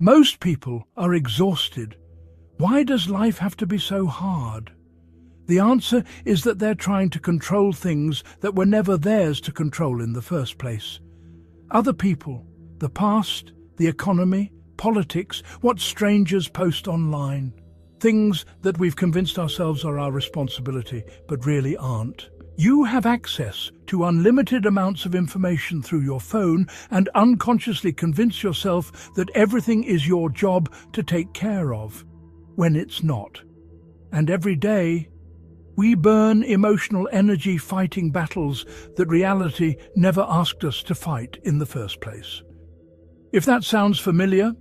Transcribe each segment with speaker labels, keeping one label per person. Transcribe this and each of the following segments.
Speaker 1: Most people are exhausted. Why does life have to be so hard? The answer is that they're trying to control things that were never theirs to control in the first place. Other people, the past, the economy, politics, what strangers post online. Things that we've convinced ourselves are our responsibility, but really aren't. You have access to unlimited amounts of information through your phone and unconsciously convince yourself that everything is your job to take care of, when it's not. And every day, we burn emotional energy fighting battles that reality never asked us to fight in the first place. If that sounds familiar,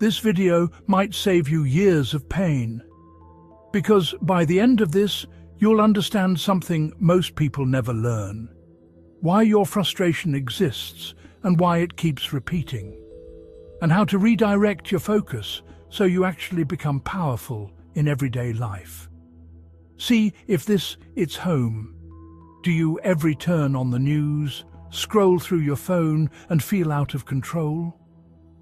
Speaker 1: this video might save you years of pain. Because by the end of this, you'll understand something most people never learn. Why your frustration exists and why it keeps repeating. And how to redirect your focus so you actually become powerful in everyday life. See if this hits home. Do you every turn on the news, scroll through your phone and feel out of control?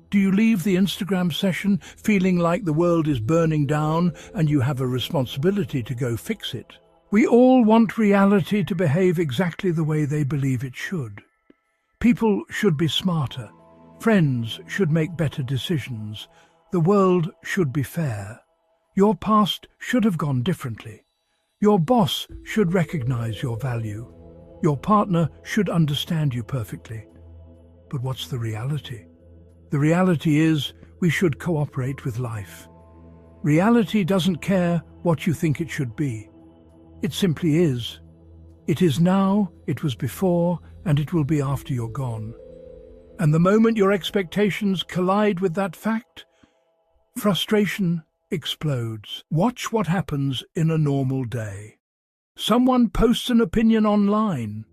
Speaker 1: Do you leave the Instagram session feeling like the world is burning down and you have a responsibility to go fix it? We all want reality to behave exactly the way they believe it should. People should be smarter. Friends should make better decisions. The world should be fair. Your past should have gone differently. Your boss should recognize your value. Your partner should understand you perfectly. But what's the reality? The reality is we should cooperate with life. Reality doesn't care what you think it should be. It simply is. It is now, it was before, and it will be after you're gone. And the moment your expectations collide with that fact, frustration explodes. Watch what happens in a normal day. Someone posts an opinion online.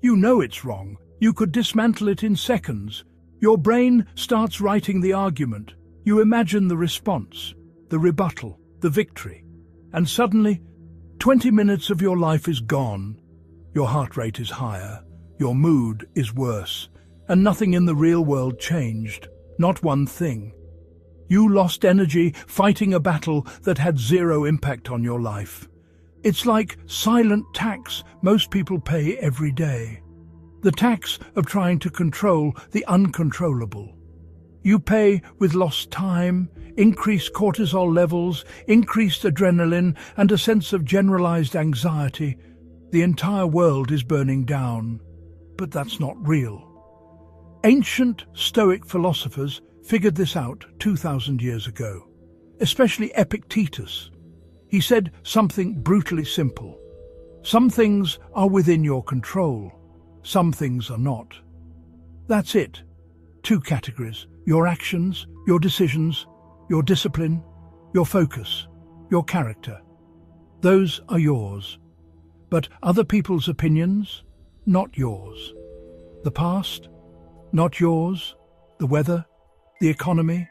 Speaker 1: You know it's wrong. You could dismantle it in seconds. Your brain starts writing the argument. You imagine the response, the rebuttal, the victory. And suddenly, 20 minutes of your life is gone. Your heart rate is higher. Your mood is worse. And nothing in the real world changed. Not one thing. You lost energy fighting a battle that had zero impact on your life. It's like silent tax most people pay every day. The tax of trying to control the uncontrollable. You pay with lost time, increased cortisol levels, increased adrenaline, and a sense of generalized anxiety. The entire world is burning down. But that's not real. Ancient Stoic philosophers figured this out 2,000 years ago, especially Epictetus. He said something brutally simple. Some things are within your control. Some things are not. That's it. 2 categories. Your actions, your decisions, your discipline, your focus, your character. Those are yours. But other people's opinions, not yours. The past, not yours. The weather, the economy,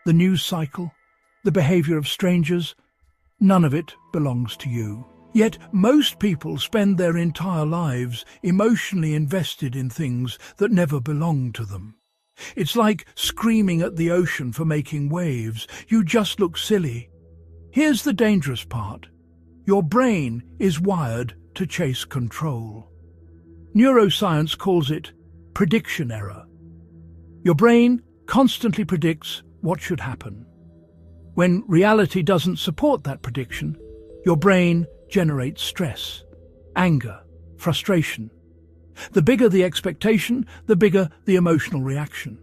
Speaker 1: the news cycle, the behavior of strangers, none of it belongs to you. Yet most people spend their entire lives emotionally invested in things that never belong to them. It's like screaming at the ocean for making waves. You just look silly. Here's the dangerous part. Your brain is wired to chase control. Neuroscience calls it prediction error. Your brain constantly predicts what should happen. When reality doesn't support that prediction, your brain generates stress, anger, frustration. The bigger the expectation, the bigger the emotional reaction.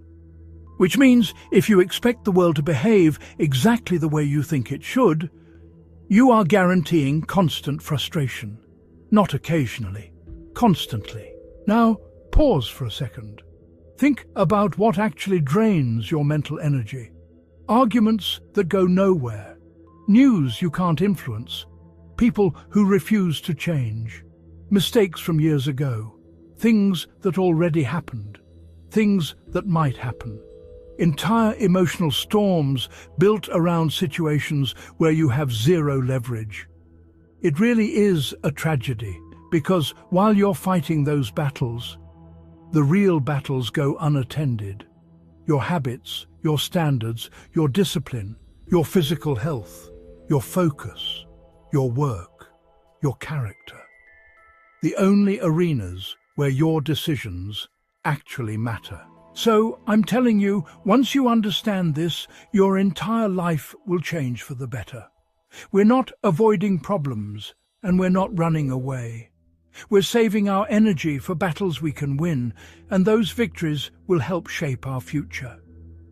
Speaker 1: Which means if you expect the world to behave exactly the way you think it should, you are guaranteeing constant frustration. Not occasionally, constantly. Now, pause for a second. Think about what actually drains your mental energy. Arguments that go nowhere. News you can't influence. People who refuse to change. Mistakes from years ago. Things that already happened. Things that might happen. Entire emotional storms built around situations where you have zero leverage. It really is a tragedy, because while you're fighting those battles, the real battles go unattended. Your habits, your standards, your discipline, your physical health, your focus, your work, your character. The only arenas where your decisions actually matter. So, I'm telling you, once you understand this, your entire life will change for the better. We're not avoiding problems, and we're not running away. We're saving our energy for battles we can win, and those victories will help shape our future.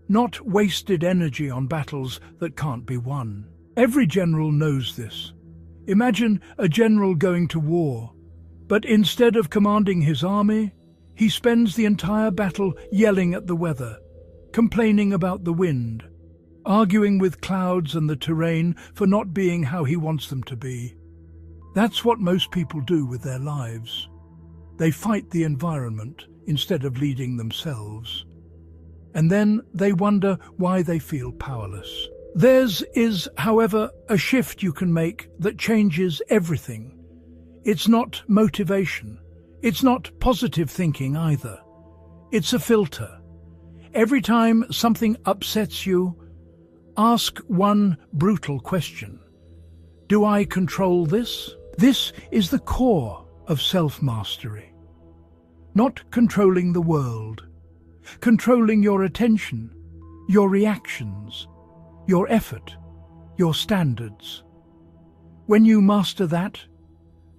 Speaker 1: Not wasted energy on battles that can't be won. Every general knows this. Imagine a general going to war, but instead of commanding his army, he spends the entire battle yelling at the weather, complaining about the wind, arguing with clouds and the terrain for not being how he wants them to be. That's what most people do with their lives. They fight the environment instead of leading themselves. And then they wonder why they feel powerless. Theirs is, however, a shift you can make that changes everything. It's not motivation. It's not positive thinking either. It's a filter. Every time something upsets you, ask one brutal question. Do I control this? This is the core of self-mastery. Not controlling the world, controlling your attention, your reactions, your effort, your standards. When you master that,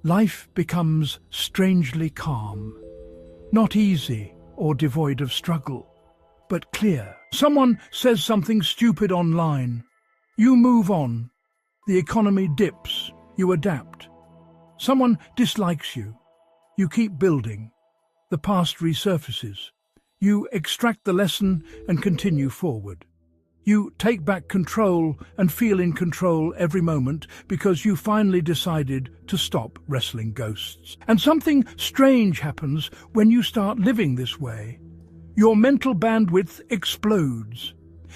Speaker 1: life becomes strangely calm, not easy or devoid of struggle, but clear. Someone says something stupid online. You move on. The economy dips. You adapt. Someone dislikes you. You keep building. The past resurfaces. You extract the lesson and continue forward. You take back control and feel in control every moment because you finally decided to stop wrestling ghosts. And something strange happens when you start living this way. Your mental bandwidth explodes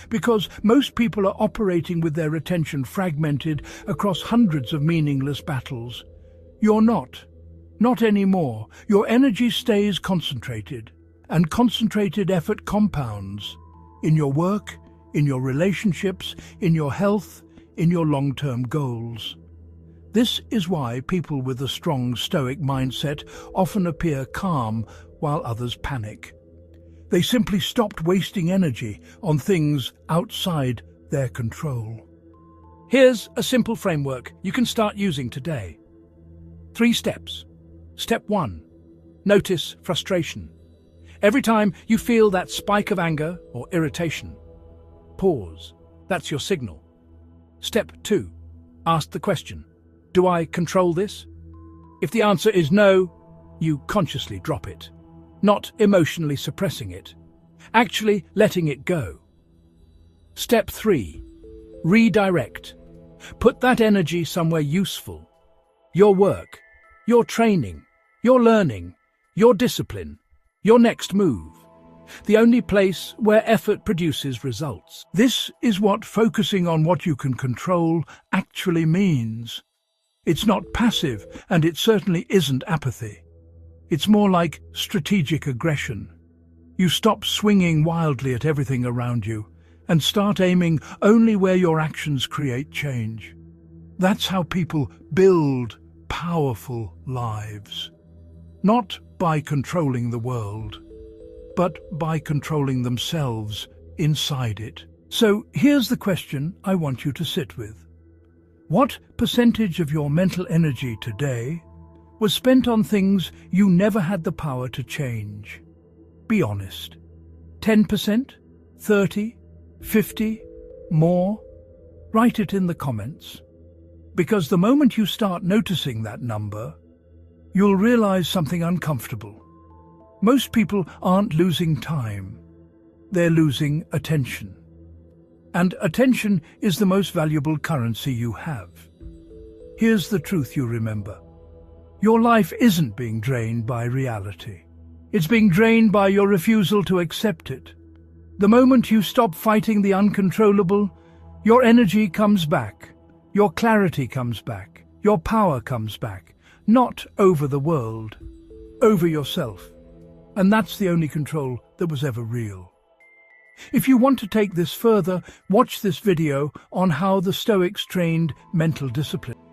Speaker 1: because most people are operating with their attention fragmented across hundreds of meaningless battles. You're not anymore. Your energy stays concentrated, and concentrated effort compounds in your work, in your relationships, in your health, in your long-term goals. This is why people with a strong stoic mindset often appear calm while others panic. They simply stopped wasting energy on things outside their control. Here's a simple framework you can start using today. 3 steps. Step 1. Notice frustration. Every time you feel that spike of anger or irritation, pause. That's your signal. Step 2. Ask the question, do I control this? If the answer is no, you consciously drop it. Not emotionally suppressing it, actually letting it go. Step 3. Redirect. Put that energy somewhere useful. Your work, your training, your learning, your discipline, your next move. The only place where effort produces results. This is what focusing on what you can control actually means. It's not passive, and it certainly isn't apathy. It's more like strategic aggression. You stop swinging wildly at everything around you and start aiming only where your actions create change. That's how people build powerful lives. Not by controlling the world, but by controlling themselves inside it. So here's the question I want you to sit with. What percentage of your mental energy today was spent on things you never had the power to change? Be honest. 10%? 30? 50? More? Write it in the comments. Because the moment you start noticing that number, you'll realize something uncomfortable. Most people aren't losing time. They're losing attention. And attention is the most valuable currency you have. Here's the truth you remember. Your life isn't being drained by reality. It's being drained by your refusal to accept it. The moment you stop fighting the uncontrollable, your energy comes back, your clarity comes back, your power comes back, not over the world, over yourself. And that's the only control that was ever real. If you want to take this further, watch this video on how the Stoics trained mental discipline.